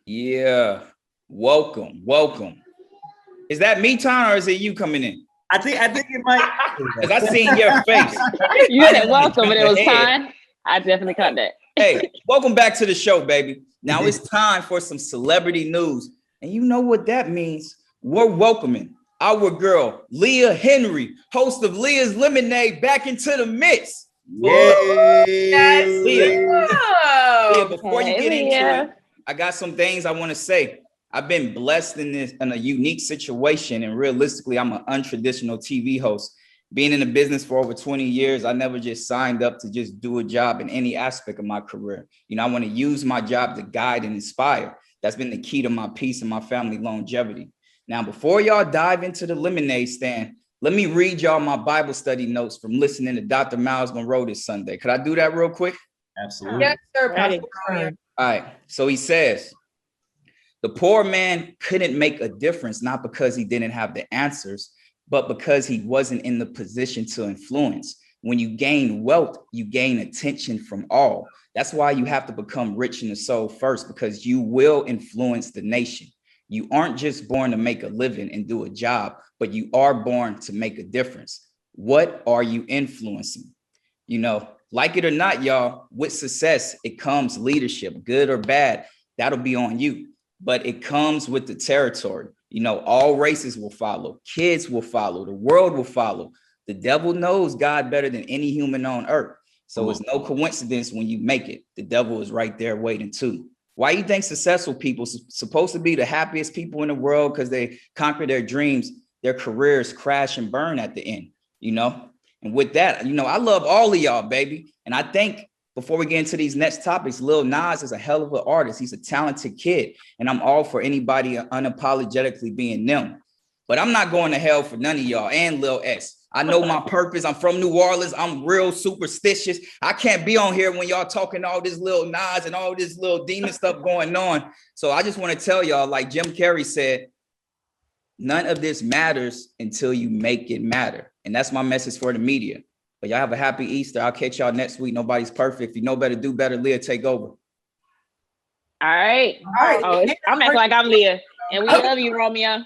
Yeah. Welcome. Is that me, Tom, or is it you coming in? I think it might. Because I seen your face. You said welcome, and it was time. I definitely caught that. Hey, welcome back to the show, baby. Now it's time for some celebrity news. And you know what that means? We're welcoming our girl, Leah Henry, host of Leah's Lemonade, back into the mix. Yay! Leah, before you get into Leah. it, I got some things I want to say. I've been blessed in a unique situation, and realistically, I'm an untraditional TV host. Being in the business for over 20 years, I never just signed up to just do a job in any aspect of my career. You know, I want to use my job to guide and inspire. That's been the key to my peace and my family longevity. Now, before y'all dive into the lemonade stand, let me read y'all my Bible study notes from listening to Dr. Miles Monroe this Sunday. Could I do that real quick? Absolutely. Yes, sir, Ready. Pastor. All right. So he says, the poor man couldn't make a difference, not because he didn't have the answers, but because he wasn't in the position to influence. When you gain wealth, you gain attention from all. That's why you have to become rich in the soul first, because you will influence the nation. You aren't just born to make a living and do a job, but you are born to make a difference. What are you influencing? You know, like it or not, y'all, with success, it comes leadership, good or bad. That'll be on you. But it comes with the territory. You know, all races will follow. Kids will follow. The world will follow. The devil knows God better than any human on earth. So it's no coincidence when you make it. The devil is right there waiting too. Why you think successful people supposed to be the happiest people in the world because they conquer their dreams, their careers crash and burn at the end, you know? And with that, you know, I love all of y'all, baby. And I think before we get into these next topics, Lil Nas is a hell of an artist. He's a talented kid, and I'm all for anybody unapologetically being them. But I'm not going to hell for none of y'all and Lil X. I know my purpose. I'm from New Orleans. I'm real superstitious. I can't be on here when y'all talking all this Lil Nas and all this little demon stuff going on. So I just want to tell y'all, like Jim Carrey said, none of this matters until you make it matter. And that's my message for the media. But y'all have a happy Easter. I'll catch y'all next week. Nobody's perfect. If you know better, do better. Leah, take over. All right. Oh, I'm acting like I'm Leah. And we love you, Romeo.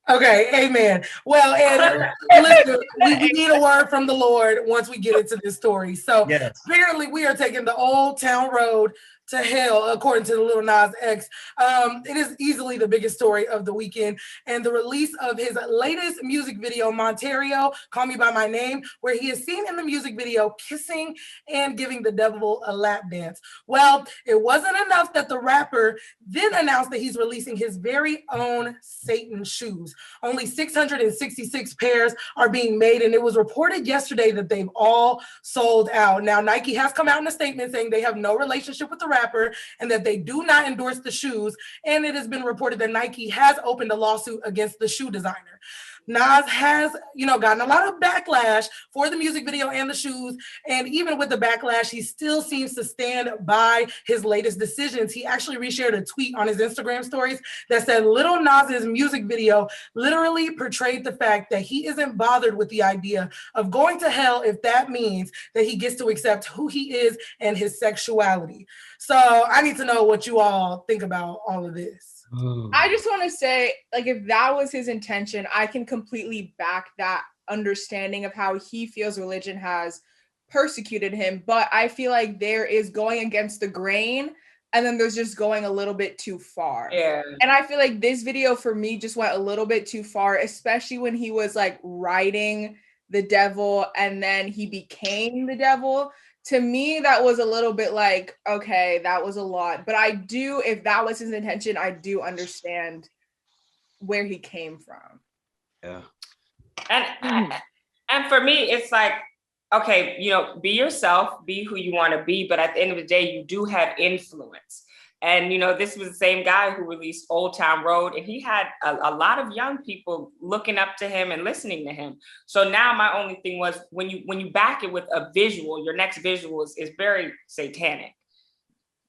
Okay, amen. Well, and listen, we need a word from the Lord once we get into this story. So apparently we are taking the Old Town Road to hell, according to the Lil Nas X. It is easily the biggest story of the weekend, and the release of his latest music video, Montero, Call Me By My Name, where he is seen in the music video kissing and giving the devil a lap dance. Well, it wasn't enough that the rapper then announced that he's releasing his very own Satan shoes. Only 666 pairs are being made, and it was reported yesterday that they've all sold out. Now, Nike has come out in a statement saying they have no relationship with the rapper and that they do not endorse the shoes, and it has been reported that Nike has opened a lawsuit against the shoe designer. Nas has, gotten a lot of backlash for the music video and the shoes, and even with the backlash, he still seems to stand by his latest decisions. He actually reshared a tweet on his Instagram stories that said Lil Nas's music video literally portrayed the fact that he isn't bothered with the idea of going to hell if that means that he gets to accept who he is and his sexuality. So I need to know what you all think about all of this. I just want to say, like, if that was his intention, I can completely back that understanding of how he feels religion has persecuted him. But I feel like there is going against the grain, and then there's just going a little bit too far. Yeah. And I feel like this video for me just went a little bit too far, especially when he was like riding the devil and then he became the devil. To me, that was a little bit like, okay, that was a lot. But I do, if that was his intention, I do understand where he came from. Yeah. And for me, it's like, okay, be yourself, be who you want to be. But at the end of the day, you do have influence. And, this was the same guy who released Old Town Road, and he had a lot of young people looking up to him and listening to him. So now my only thing was when you back it with a visual, your next visual is very satanic.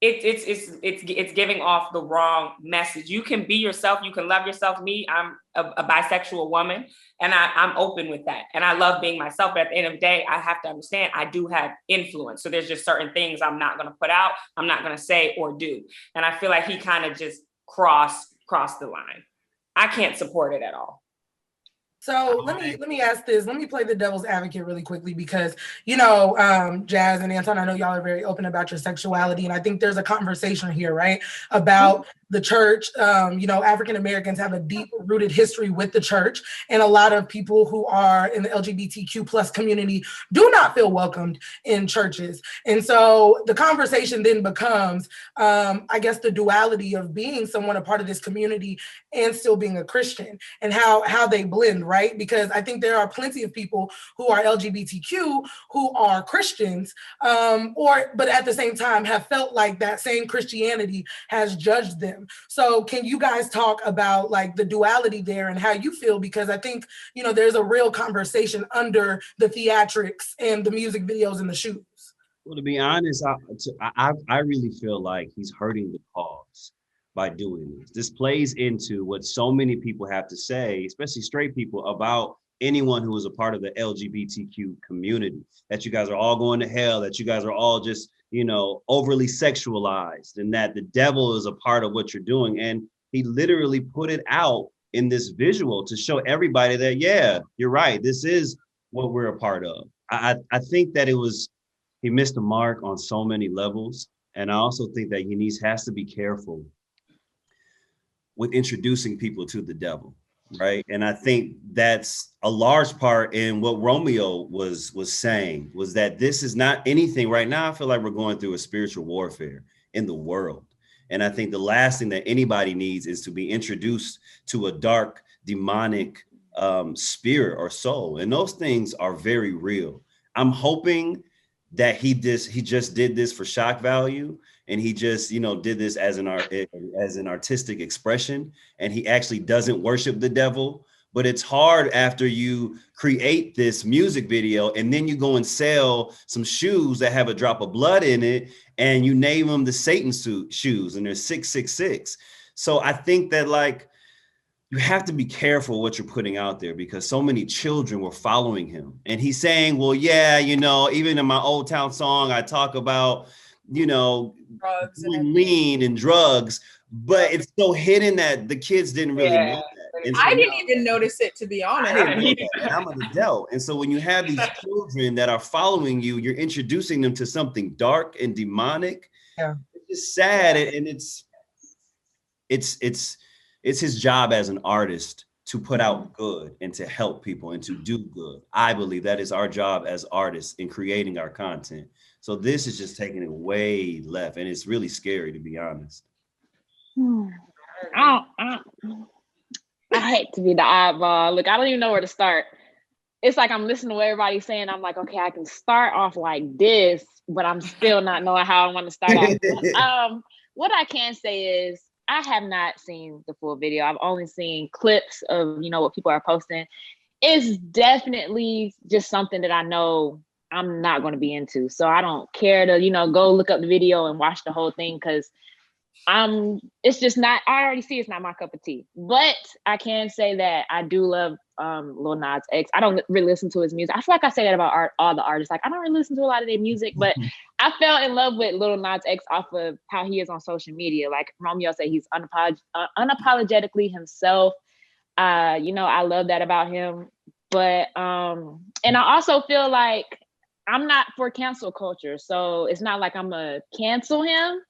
it's giving off the wrong message. You can be yourself. You can love yourself. Me, I'm a bisexual woman, and I'm open with that. And I love being myself. But at the end of the day, I have to understand I do have influence. So there's just certain things I'm not going to put out. I'm not going to say or do. And I feel like he kind of just crossed the line. I can't support it at all. So let me ask this. Let me play the devil's advocate really quickly because, you know, Jazz and Anton, I know y'all are very open about your sexuality. And I think there's a conversation here, right, about the church. You know, African Americans have a deep rooted history with the church. And a lot of people who are in the LGBTQ plus community do not feel welcomed in churches. And so the conversation then becomes, I guess, the duality of being someone a part of this community and still being a Christian and how they blend, right? Because I think there are plenty of people who are LGBTQ who are Christians, but at the same time have felt like that same Christianity has judged them. So can you guys talk about like the duality there and how you feel? Because I think, you know, there's a real conversation under the theatrics and the music videos and the shoots. Well, to be honest, I really feel like he's hurting the cause by doing this. This plays into what so many people have to say, especially straight people, about anyone who is a part of the LGBTQ community, that you guys are all going to hell, that you guys are all just, you know, overly sexualized, and that the devil is a part of what you're doing. And he literally put it out in this visual to show everybody that, yeah, you're right, this is what we're a part of. I think that he missed the mark on so many levels. And I also think that he has to be careful with introducing people to the devil, right? And I think that's a large part in what Romeo was saying, was that this is not anything right now. I feel like we're going through a spiritual warfare in the world. And I think the last thing that anybody needs is to be introduced to a dark, demonic spirit or soul. And those things are very real. I'm hoping that he just did this for shock value, and he just, you know, did this as an artistic expression, and he actually doesn't worship the devil. But it's hard after you create this music video and then you go and sell some shoes that have a drop of blood in it, and you name them the Satan shoes, and they're 666. So I think that, like, you have to be careful what you're putting out there, because so many children were following him. And he's saying, well, yeah, you know, even in my Old Town song, I talk about, you know, drugs and lean and drugs, but it's so hidden that the kids didn't really know that. And so I didn't even notice it, to be honest. I didn't know that. I'm an adult. And so when you have these children that are following you, you're introducing them to something dark and demonic. Yeah. It's just sad. And it's his job as an artist to put out good and to help people and to do good. I believe that is our job as artists in creating our content. So this is just taking it way left, and it's really scary, to be honest. I hate to be the oddball. Look, I don't even know where to start. It's like I'm listening to what everybody's saying. I'm like, okay, I can start off like this, but I'm still not knowing how I want to start off. What I can say is I have not seen the full video. I've only seen clips of, you know, what people are posting. It's definitely just something that I know I'm not going to be into. So I don't care to, you know, go look up the video and watch the whole thing, because it's just not, I already see it's not my cup of tea. But I can say that I do love Lil Nas X. I don't really listen to his music. I feel like I say that about all the artists. Like, I don't really listen to a lot of their music, but I fell in love with Lil Nas X off of how he is on social media. Like Romeo said, he's unapologetically himself. You know, I love that about him. But and I also feel like I'm not for cancel culture. So it's not like I'm gonna cancel him.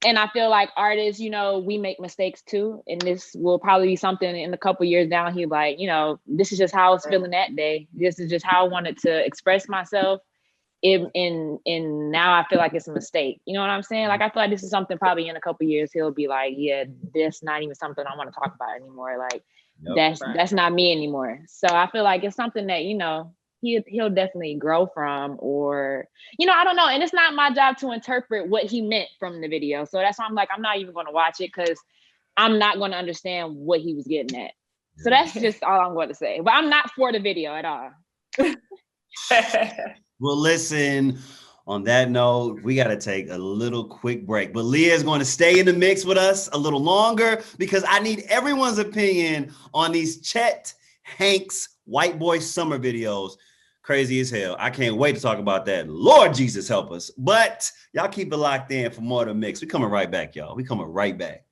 And I feel like artists, you know, we make mistakes too. And this will probably be something in a couple years down here, like, you know, this is just how I was feeling that day. This is just how I wanted to express myself. And now I feel like it's a mistake. You know what I'm saying? Like, I feel like this is something probably in a couple years, he'll be like, yeah, that's not even something I want to talk about anymore. Like, that's not me anymore. So I feel like it's something that, you know, he'll definitely grow from, or, you know, I don't know. And it's not my job to interpret what he meant from the video. So that's why I'm like, I'm not even going to watch it, because I'm not going to understand what he was getting at. So that's just all I'm going to say. But I'm not for the video at all. Well, listen, On that note, we got to take a little quick break. But Leah is going to stay in the mix with us a little longer because I need everyone's opinion on these Chet Hanks White Boy Summer videos. Crazy as hell. I can't wait to talk about that. Lord Jesus help us. But y'all keep it locked in for more of the mix. We coming right back, y'all. We coming right back.